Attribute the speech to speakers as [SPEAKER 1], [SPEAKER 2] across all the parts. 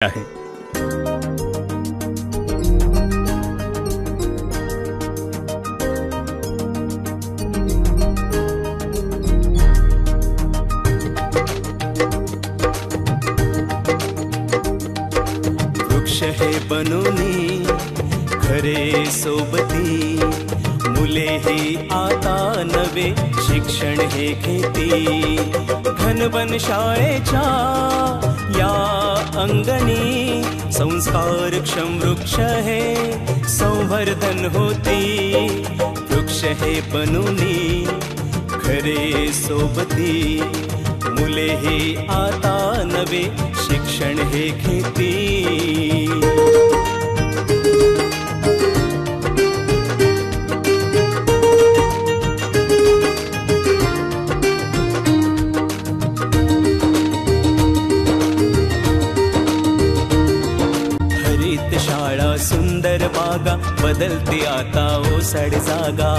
[SPEAKER 1] आहे.
[SPEAKER 2] वृक्ष हे बनूनी खरे सोबती, मुले ही आता नवे शिक्षण हे घेती. घनवन शाळेच्या या अंगणी संस्कारक्षम वृक्ष हे संवर्धन होती. वृक्ष हे बनूनी खरे सोबती, मुले ही आता नवे शिक्षण हे घेती. शाळा सुंदर बागा बदलते आता ओसड जागा.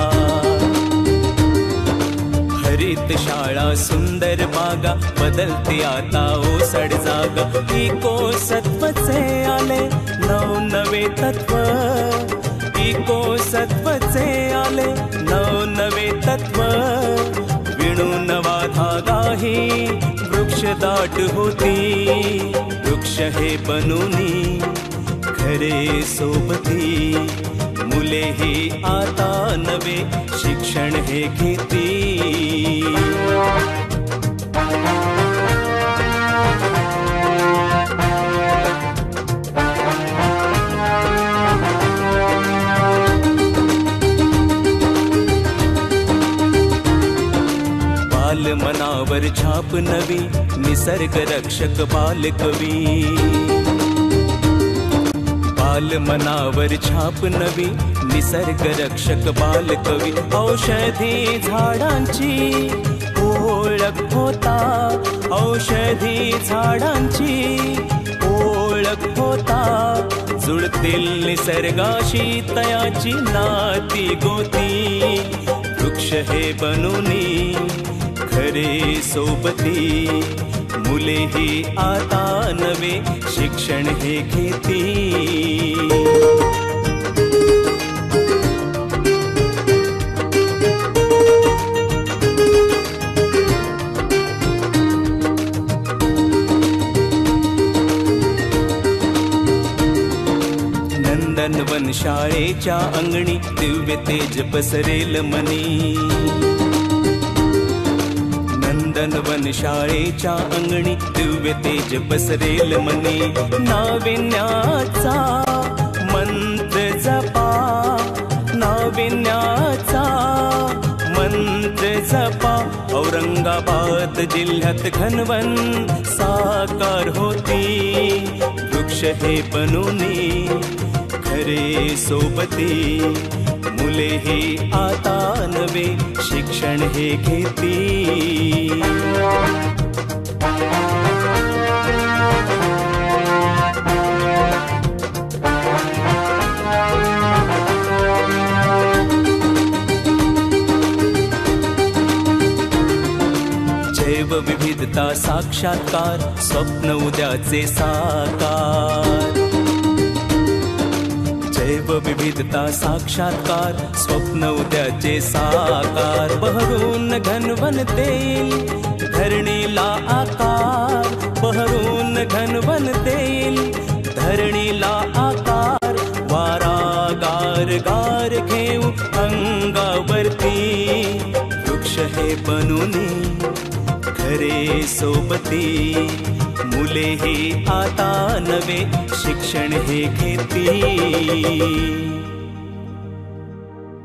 [SPEAKER 2] हरित शाळा सुंदर बागा बदलते आता ओसड जागा. इको सत्वचे आले नवनवे तत्व, इको सत्वचे आले नवनवे तत्व. विणू नवा धागाही वृक्ष दाट होती. वृक्ष हे बनूनी खरे सोबती, मुले ही आता नवे शिक्षण हे घेती. बाल मनावर छाप नवी निसर्ग रक्षक बालकवी. बाल मनावर छाप नवी निसर्ग रक्षक बालकवी. औषधी झाडांची ओळख होता, औषधी झाडांची ओळख होता. जुळतील निसर्गाशी तयाची नाती गोती. वृक्ष हे बनूनी खरे सोबती, मुले ही आता नवे शिक्षण हे घेती. नंदनवन शाळेच्या अंगणी दिव्य तेज पसरेल मनी. नंदनवन शाळेच्या अंगणी दिव्य तेज पसरेल मनी. नाविन्याचा मंत्र जपा, नाविन्याचा मंत्र जपा. औरंगाबाद जिल्ह्यात घनवन साकार होती. वृक्ष हे बनूनी खरे सोबती, मुले ही आता नवे शिक्षण हे घेती. जैव विविधता साक्षात्कार स्वप्न उद्याचे साकार. जैव विविधता साक्षात्कार स्वप्न उद्याचे साकार. बहरून घनवन देईल धरणीला आकार, बहरून घनवन देईल धरणीला आकार. वारा गार गार घेऊ अंगावरती. वृक्ष हे बनूनी खरे सोबती, मुले ही आता नवे शिक्षण हे घेती.